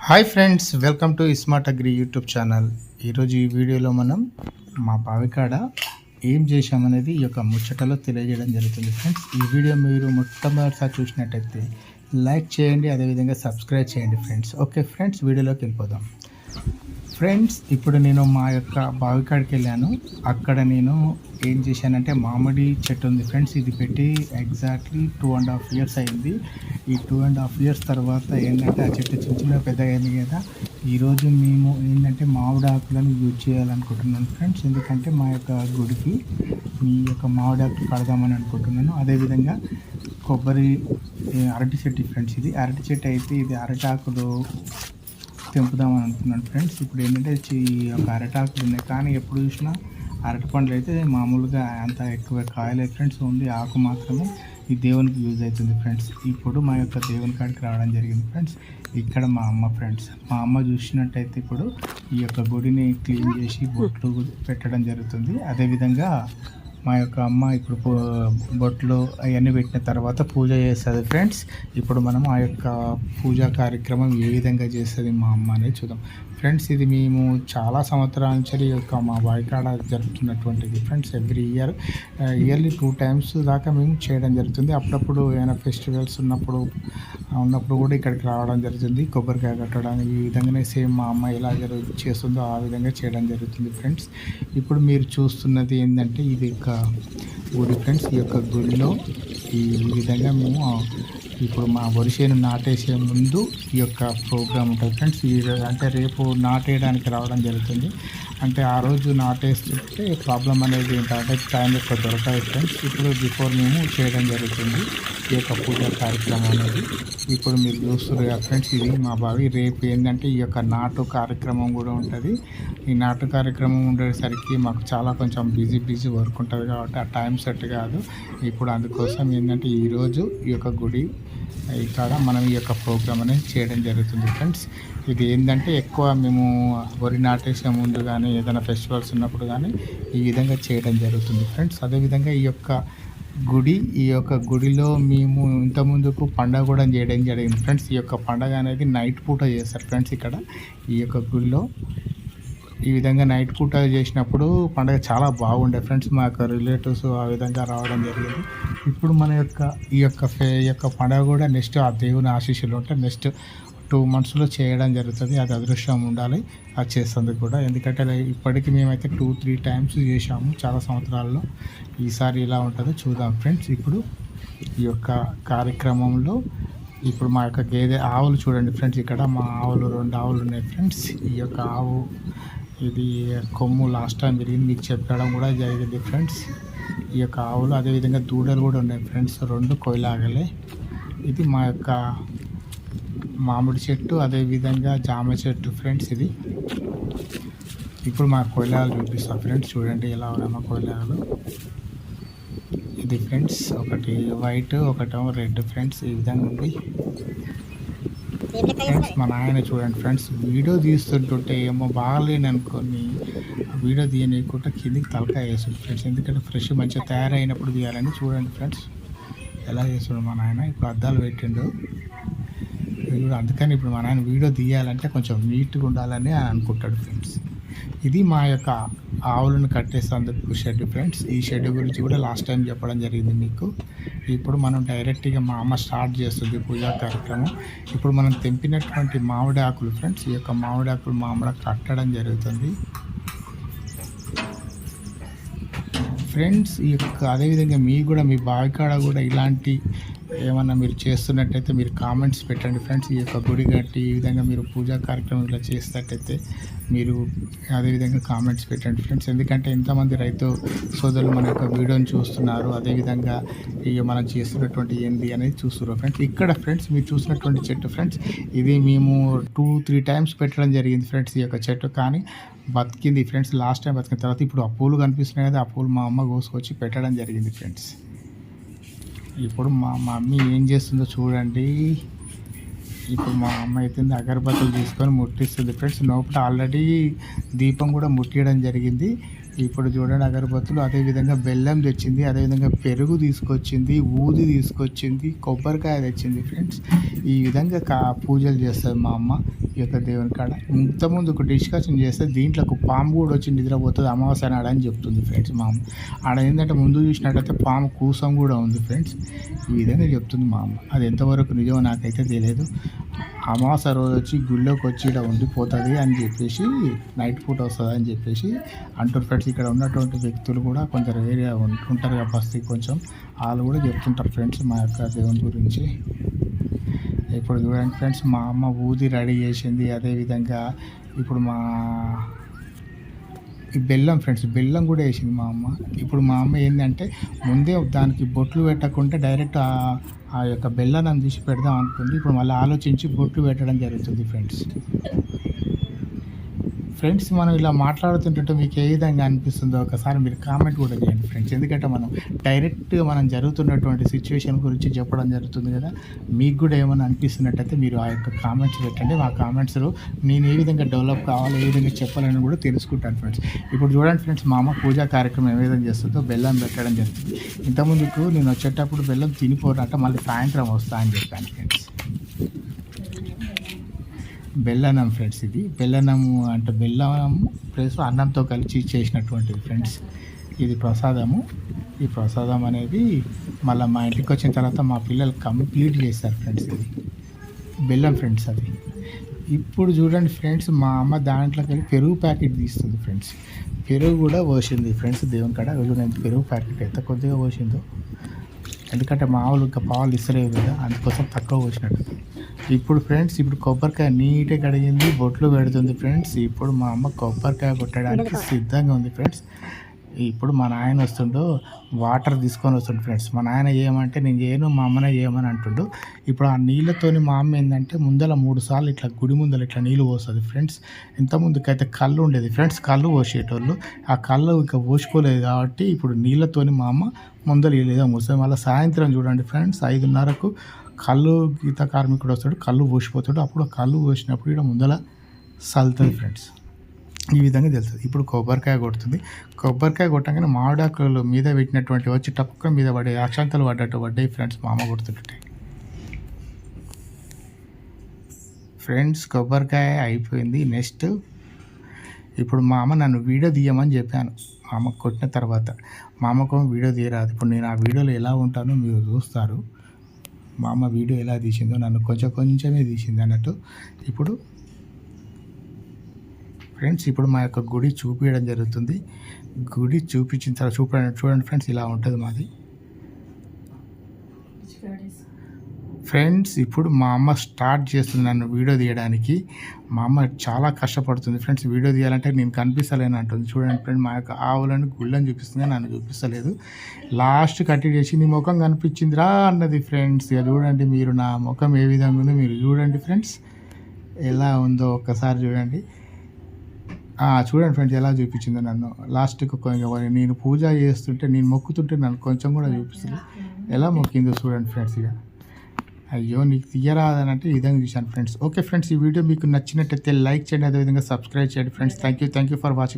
Hi friends, welcome to smart agri YouTube channel. ఈరోజు ఈ వీడియోలో మనం మా బావికాడ ఏం చేశామనేది ఈ యొక్క ముచ్చటలో తెలియజేయడం జరుగుతుంది. ఫ్రెండ్స్, ఈ వీడియో మీరు మొట్టమొదటిసారి చూసినట్టయితే లైక్ చేయండి, అదేవిధంగా సబ్స్క్రైబ్ చేయండి ఫ్రెండ్స్. ఓకే ఫ్రెండ్స్, వీడియోలోకి వెళ్ళిపోదాం. ఫ్రెండ్స్, ఇప్పుడు నేను మా యొక్క బావికాడికి వెళ్ళాను. అక్కడ నేను ఏం చేశానంటే మామిడి చెట్టు ఉంది ఫ్రెండ్స్. ఇది పెట్టి ఎగ్జాక్ట్లీ 2.5 years అయింది. ఈ 2.5 years తర్వాత ఏంటంటే ఆ చెట్టు చిన్న చిన్న పెద్దగా అయింది కదా. ఈరోజు మేము ఏంటంటే మామిడి ఆకులను యూజ్ చేయాలనుకుంటున్నాను ఫ్రెండ్స్. ఎందుకంటే మా యొక్క గుడికి ఈ యొక్క మామిడి ఆకులు కడదామని అనుకుంటున్నాను. అదేవిధంగా కొబ్బరి అరటి చెట్టు ఫ్రెండ్స్. ఇది అరటి చెట్టు అయితే ఇది అరటాకులు తెంపుదామని అనుకున్నాను ఫ్రెండ్స్. ఇప్పుడు ఏంటంటే ఈ యొక్క అరటాకులు ఉన్నాయి, కానీ ఎప్పుడు చూసినా అరటి పండ్లు అయితే మామూలుగా అంత ఎక్కువ కాయలే ఫ్రెండ్స్. ఓన్లీ ఆకు మాత్రమే ఈ దేవునికి యూజ్ అవుతుంది ఫ్రెండ్స్. ఇప్పుడు మా యొక్క దేవుని కాడికి రావడం జరిగింది ఫ్రెండ్స్. ఇక్కడ మా అమ్మ ఫ్రెండ్స్. మా అమ్మ చూసినట్టయితే ఇప్పుడు ఈ యొక్క గుడిని క్లీన్ చేసి బొట్లు పెట్టడం జరుగుతుంది. అదేవిధంగా మా యొక్క అమ్మ ఇప్పుడు బొట్లు అవన్నీ పెట్టిన తర్వాత పూజ చేస్తుంది ఫ్రెండ్స్. ఇప్పుడు మనం ఆ యొక్క పూజా కార్యక్రమం ఏ విధంగా చేస్తుంది మా అమ్మ అనేది చూద్దాం ఫ్రెండ్స్. ఇది మేము చాలా సంవత్సరాల నుంచి ఈ యొక్క మా బావికాడ జరుపుతున్నటువంటిది ఫ్రెండ్స్. ఎవ్రీ ఇయర్లీ 2 times దాకా మేము చేయడం జరుగుతుంది. అప్పుడప్పుడు ఏమైనా ఫెస్టివల్స్ ఉన్నప్పుడు కూడా ఇక్కడికి రావడం జరుగుతుంది. కొబ్బరికాయ కట్టడానికి ఈ విధంగానే సేమ్ మా అమ్మ ఎలా చేస్తుందో ఆ విధంగా చేయడం జరుగుతుంది ఫ్రెండ్స్. ఇప్పుడు మీరు చూస్తున్నది ఏంటంటే ఇది ఒక గుడి ఫ్రెండ్స్. ఈ యొక్క గుడిలో ఈ విధంగా మేము ఇప్పుడు మా వరిసేను నాటేసే ముందు ఈ యొక్క ప్రోగ్రామ్ ఉంటుంది ఫ్రెండ్స్. అంటే రేపు నాటేయడానికి రావడం జరుగుతుంది. అంటే ఆ రోజు నాటేస్తుంటే ప్రాబ్లం అనేది ఏంటంటే టైం ఎక్కువ దొరకాయి ఫ్రెండ్స్. ఇప్పుడు బిఫోర్ మేము చేయడం జరుగుతుంది ఈ యొక్క పూజా కార్యక్రమం అనేది. ఇప్పుడు మీరు చూస్తున్నారు కదా ఫ్రెండ్స్, ఇది మా బావి. రేపు ఏంటంటే ఈ యొక్క నాటు కార్యక్రమం కూడా ఉంటుంది. ఈ నాటు కార్యక్రమం ఉండేసరికి మాకు చాలా కొంచెం బిజీ వర్క్ ఉంటుంది కాబట్టి ఆ టైం సెట్ కాదు. ఇప్పుడు అందుకోసం ఏంటంటే ఈరోజు ఈ యొక్క గుడి ఇక్కడ మనం ఈ యొక్క ప్రోగ్రామ్ అనేది చేయడం జరుగుతుంది ఫ్రెండ్స్. ఇది ఏంటంటే ఎక్కువ మేము వరి నాటేసే ముందు కానీ ఏదైనా ఫెస్టివల్స్ ఉన్నప్పుడు కానీ ఈ విధంగా చేయడం జరుగుతుంది ఫ్రెండ్స్. అదేవిధంగా ఈ యొక్క గుడిలో మేము ఇంతకుముందుకు పండగ కూడా చేయడం జరిగింది ఫ్రెండ్స్. ఈ యొక్క పండగ అనేది నైట్ పూట చేస్తారు ఫ్రెండ్స్. ఇక్కడ ఈ యొక్క గుడిలో ఈ విధంగా నైట్ పూట చేసినప్పుడు పండుగ చాలా బాగుండే ఫ్రెండ్స్. మా యొక్క రిలేటివ్స్ ఆ విధంగా రావడం జరిగింది. ఇప్పుడు మన యొక్క ఈ యొక్క పండుగ కూడా నెక్స్ట్ ఆ దేవుని ఆశీస్సులు ఉంటే నెక్స్ట్ 2 monthsలో చేయడం జరుగుతుంది. అది అదృష్టం ఉండాలి అది చేస్తుంది కూడా. ఎందుకంటే ఇప్పటికీ మేమైతే 2-3 times చేసాము చాలా సంవత్సరాల్లో. ఈసారి ఇలా ఉంటుందో చూద్దాం ఫ్రెండ్స్. ఇప్పుడు ఈ యొక్క కార్యక్రమంలో ఇప్పుడు మా యొక్క ఆవులు చూడండి ఫ్రెండ్స్. ఇక్కడ మా ఆవులు 2 ఆవులు ఉన్నాయి ఫ్రెండ్స్. ఈ యొక్క ఆవు ఇది కొమ్ము లాస్ట్ టైం జరిగింది మీకు చెప్పడం కూడా జరిగింది ఫ్రెండ్స్. ఈ యొక్క ఆవులు అదేవిధంగా దూడలు కూడా ఉన్నాయి ఫ్రెండ్స్. 2 కొయ్యలాగలే. ఇది మా యొక్క మామిడి చెట్టు, అదేవిధంగా జామ చెట్టు ఫ్రెండ్స్. ఇది ఇప్పుడు మా కొయ్యలాలు చూపిస్తాం ఫ్రెండ్స్. చూడండి ఎలా ఉన్నాయి మా కొయ్యలాలు. ఇది ఫ్రెండ్స్ ఒకటి వైట్ ఒకటేమో రెడ్ ఫ్రెండ్స్. ఈ విధంగా ఉంది ఫ్రెండ్స్. మా నాయన చూడండి ఫ్రెండ్స్, వీడియో తీస్తుంటుంటే ఏమో బాగాలేని అనుకొని వీడియో తీయనీయకుండా కిందికి తలకాయ వేస్తుంది ఫ్రెండ్స్. ఎందుకంటే ఫ్రెష్ మంచిగా తయారైనప్పుడు తీయాలని. చూడండి ఫ్రెండ్స్ ఎలా చేస్తుండు మా నాయన. ఇప్పుడు అద్దాలు పెట్టిండు. అందుకని ఇప్పుడు మా నాయన వీడియో తీయాలంటే కొంచెం నీట్గా ఉండాలని అనుకుంటాడు ఫ్రెండ్స్. ఇది మా యొక్క ఆవులను కట్టేసేందుకు షెడ్ ఫ్రెండ్స్. ఈ షెడ్ గురించి కూడా లాస్ట్ టైం చెప్పడం జరిగింది మీకు. ఇప్పుడు మనం డైరెక్ట్గా మా అమ్మ స్టార్ట్ చేస్తుంది పూజా కార్యక్రమం. ఇప్పుడు మనం తెంపినటువంటి మామిడి ఆకులు ఫ్రెండ్స్. ఈ యొక్క మామిడి ఆకులు మా అమ్మ కట్టడం జరుగుతుంది ఫ్రెండ్స్. ఈ యొక్క అదేవిధంగా మీకు కూడా మీ బావికాడ కూడా ఇలాంటి ఏమన్నా మీరు చేస్తున్నట్టయితే మీరు కామెంట్స్ పెట్టండి ఫ్రెండ్స్. ఈ యొక్క గుడి కట్టి ఈ విధంగా మీరు పూజా కార్యక్రమం ఇలా చేసినట్టయితే మీరు అదేవిధంగా కామెంట్స్ పెట్టండి ఫ్రెండ్స్. ఎందుకంటే ఎంతమంది రైతు సోదరులు మన యొక్క వీడియోని చూస్తున్నారు, అదేవిధంగా ఇక మనం చేస్తున్నటువంటి ఏంటి అనేది చూస్తున్నారు ఫ్రెండ్స్. ఇక్కడ ఫ్రెండ్స్ మీరు చూసినటువంటి చెట్టు ఫ్రెండ్స్, ఇది మేము 2-3 times పెట్టడం జరిగింది ఫ్రెండ్స్. ఈ యొక్క చెట్టు కానీ బతికింది ఫ్రెండ్స్. లాస్ట్ టైం బతికిన తర్వాత ఇప్పుడు ఆ పూలు కనిపిస్తున్నాయి కదా, ఆ పూలు మా అమ్మ కోసుకొచ్చి పెట్టడం జరిగింది ఫ్రెండ్స్. ఇప్పుడు మా మమ్మీ ఏం చేస్తుందో చూడండి. ఇప్పుడు మా అమ్మ అయితే అగరబత్తులు తీసుకొని ముట్టిస్తుంది ఫ్రెండ్స్. లోపల ఆల్రెడీ దీపం కూడా ముట్టియడం జరిగింది. ఇప్పుడు చూడండి అగరబత్తులు, అదేవిధంగా బెల్లం తెచ్చింది, అదేవిధంగా పెరుగు తీసుకొచ్చింది, ఊది తీసుకొచ్చింది, కొబ్బరికాయ తెచ్చింది ఫ్రెండ్స్. ఈ విధంగా పూజలు చేస్తుంది మా అమ్మ. ఈ యొక్క దేవుని కాడ. ఇంతకుముందు ఒక డిస్కషన్ చేస్తే దీంట్లో ఒక పాము కూడా వచ్చి నిద్రపోతుంది అమావాస్య నాడు అని చెప్తుంది ఫ్రెండ్స్ మా అమ్మ. ఆడ ఏంటంటే ముందు చూసినట్టయితే పాము కూసం కూడా ఉంది ఫ్రెండ్స్. ఈ విధంగా చెప్తుంది మా అమ్మ. అది ఎంతవరకు నిజమో నాకైతే తెలియదు. అమావాస్య రోజు వచ్చి గుళ్ళోకి వచ్చి ఇక్కడ ఉండిపోతుంది అని చెప్పేసి, నైట్ పూట వస్తుంది అని చెప్పేసి అంటారు ఫ్రెండ్స్. ఇక్కడ ఉన్నటువంటి వ్యక్తులు కూడా కొందరు ఏరియా ఉంటారు కదా బస్తీ కొంచెం, వాళ్ళు కూడా చెప్తుంటారు ఫ్రెండ్స్ మా యొక్క దేవుని గురించి. ఇప్పుడు చూడండి ఫ్రెండ్స్, మా అమ్మ ఊది రెడీ చేసింది. అదేవిధంగా ఇప్పుడు ఈ బెల్లం ఫ్రెండ్స్, బెల్లం కూడా వేసింది మా అమ్మ. ఇప్పుడు మా అమ్మ ఏంటంటే ముందే దానికి బొట్లు పెట్టకుండా డైరెక్ట్ ఆ యొక్క బెల్లాన్ని తీసి పెడదాం అనుకుంది. ఇప్పుడు మళ్ళీ ఆలోచించి బొట్లు పెట్టడం జరుగుతుంది ఫ్రెండ్స్. మనం ఇలా మాట్లాడుతుంటే మీకు ఏ విధంగా అనిపిస్తుందో ఒకసారి మీరు కామెంట్ కూడా చేయండి ఫ్రెండ్స్. ఎందుకంటే మనం డైరెక్ట్గా మనం జరుగుతున్నటువంటి సిచ్యువేషన్ గురించి చెప్పడం జరుగుతుంది కదా. మీకు కూడా ఏమైనా అనిపిస్తున్నట్టయితే మీరు ఆ యొక్క కామెంట్స్ పెట్టండి. ఆ కామెంట్స్లో నేను ఏ విధంగా డెవలప్ కావాలి, ఏ విధంగా చెప్పాలని కూడా తెలుసుకుంటాను ఫ్రెండ్స్. ఇప్పుడు చూడండి ఫ్రెండ్స్, మా అమ్మ పూజా కార్యక్రమం ఏ విధంగా చేస్తుందో బెల్లం పెట్టడం జరుగుతుంది. ఇంతకుముందుకు నేను వచ్చేటప్పుడు బెల్లం తినిపోరంట, మళ్ళీ సాయంత్రం వస్తా అని చెప్పాను ఫ్రెండ్స్. బెల్లన్నం ఫ్రెండ్స్, ఇది బెల్లన్నము అంటే బెల్లం ప్లస్ అన్నంతో కలిసి చేసినటువంటిది ఫ్రెండ్స్. ఇది ప్రసాదము. ఈ ప్రసాదం అనేది మళ్ళీ మా ఇంటికి వచ్చిన తర్వాత మా పిల్లలు కంప్లీట్ చేస్తారు ఫ్రెండ్స్. ఇది బెల్లం ఫ్రెండ్స్ అది. ఇప్పుడు చూడండి ఫ్రెండ్స్, మా అమ్మ దాంట్లోకి వెళ్ళి పెరుగు ప్యాకెట్ తీస్తుంది ఫ్రెండ్స్. పెరుగు కూడా పోసింది ఫ్రెండ్స్ దేవుని కాడ. చూడండి పెరుగు ప్యాకెట్ ఎంత కొద్దిగా పోసిందో, ఎందుకంటే మామూలు ఇంకా పాలు ఇస్తలేవు కదా, అందుకోసం తక్కువ పోసినట్టు. ఇప్పుడు ఫ్రెండ్స్, ఇప్పుడు కొబ్బరికాయ నీట్గా కడిగింది, బొట్లు పెడుతుంది ఫ్రెండ్స్. ఇప్పుడు మా అమ్మ కొబ్బరికాయ కొట్టడానికి సిద్ధంగా ఉంది ఫ్రెండ్స్. ఇప్పుడు మా నాయన వస్తుండో వాటర్ తీసుకొని వస్తుండు ఫ్రెండ్స్. మా నాయన ఏమంటే నేను చేయను, మా అమ్మనే చేయమని అంటుండు. ఇప్పుడు ఆ నీళ్ళతోని మా అమ్మ ఏంటంటే ముందర 3 సార్లు ఇట్లా గుడి ముందర ఇట్లా నీళ్ళు పోస్తుంది ఫ్రెండ్స్. ఇంత ముందుకైతే కళ్ళు ఉండేది ఫ్రెండ్స్, కళ్ళు పోసేటోళ్ళు. ఆ కళ్ళు ఇంకా పోసుకోలేదు కాబట్టి ఇప్పుడు నీళ్ళతోని మా అమ్మ ముందర లేదా మూస్తుంది. మళ్ళీ సాయంత్రం చూడండి ఫ్రెండ్స్, 5:30కు కళ్ళు గీత కార్మికుడు వస్తాడు, కళ్ళు పోసిపోతాడు. అప్పుడు కళ్ళు పోసినప్పుడు ఇక్కడ ముందర సల్తుంది ఫ్రెండ్స్. ఈ విధంగా తెలుస్తుంది. ఇప్పుడు కొబ్బరికాయ కొడుతుంది. కొబ్బరికాయ కొట్టగానే మామిడాకులు మీద పెట్టినటువంటి వచ్చి టప్పుక మీద పడే అక్షంతలు పడ్డట్టు పడ్డాయి ఫ్రెండ్స్. మా అమ్మ కొడుతుంటే ఫ్రెండ్స్ కొబ్బరికాయ అయిపోయింది. నెక్స్ట్ ఇప్పుడు మా అమ్మ నన్ను వీడియో తీయమని చెప్పాను. మా అమ్మ కొట్టిన తర్వాత మా అమ్మకు వీడియో తీయరాదు. ఇప్పుడు నేను ఆ వీడియోలో ఎలా ఉంటానో మీరు చూస్తారు. మా అమ్మ వీడియో ఎలా తీసిందో, నన్ను కొంచెమే తీసింది అన్నట్టు. ఇప్పుడు ఫ్రెండ్స్, ఇప్పుడు మా యొక్క గుడి చూపించడం జరుగుతుంది. గుడి చూపించిన తర్వాత చూడండి ఫ్రెండ్స్, ఇలా ఉంటుంది మాది ఫ్రెండ్స్. ఇప్పుడు మా అమ్మ స్టార్ట్ చేస్తుంది నన్ను వీడియో తీయడానికి. మా అమ్మ చాలా కష్టపడుతుంది ఫ్రెండ్స్. వీడియో తీయాలంటే నేను కనిపిస్తలేను అంటుంది. చూడండి ఫ్రెండ్స్, మా యొక్క ఆవులను గుళ్ళని చూపిస్తుంది, నన్ను చూపిస్తలేదు. లాస్ట్ కట్టి చేసి నీ ముఖం కనిపించిందిరా అన్నది ఫ్రెండ్స్. ఇక చూడండి మీరు నా ముఖం ఏ విధంగా ఉందో మీరు చూడండి ఫ్రెండ్స్, ఎలా ఉందో ఒక్కసారి చూడండి. చూడండి ఫ్రెండ్స్ ఎలా చూపించిందో నన్ను. లాస్ట్కి నేను పూజ చేస్తుంటే, నేను మొక్కుతుంటే నన్ను కొంచెం కూడా చూపిస్తుంది. ఎలా మొక్కిందో చూడండి ఫ్రెండ్స్. ఇక అయ్యో నీకు తీయరాదని అంటే ఈ విధంగా చూశాను ఫ్రెండ్స్. ఓకే ఫ్రెండ్స్, ఈ వీడియో మీకు నచ్చినట్టయితే లైక్ చేయండి, అదేవిధంగా సబ్స్క్రైబ్ చేయండి friends. Thank you for watching.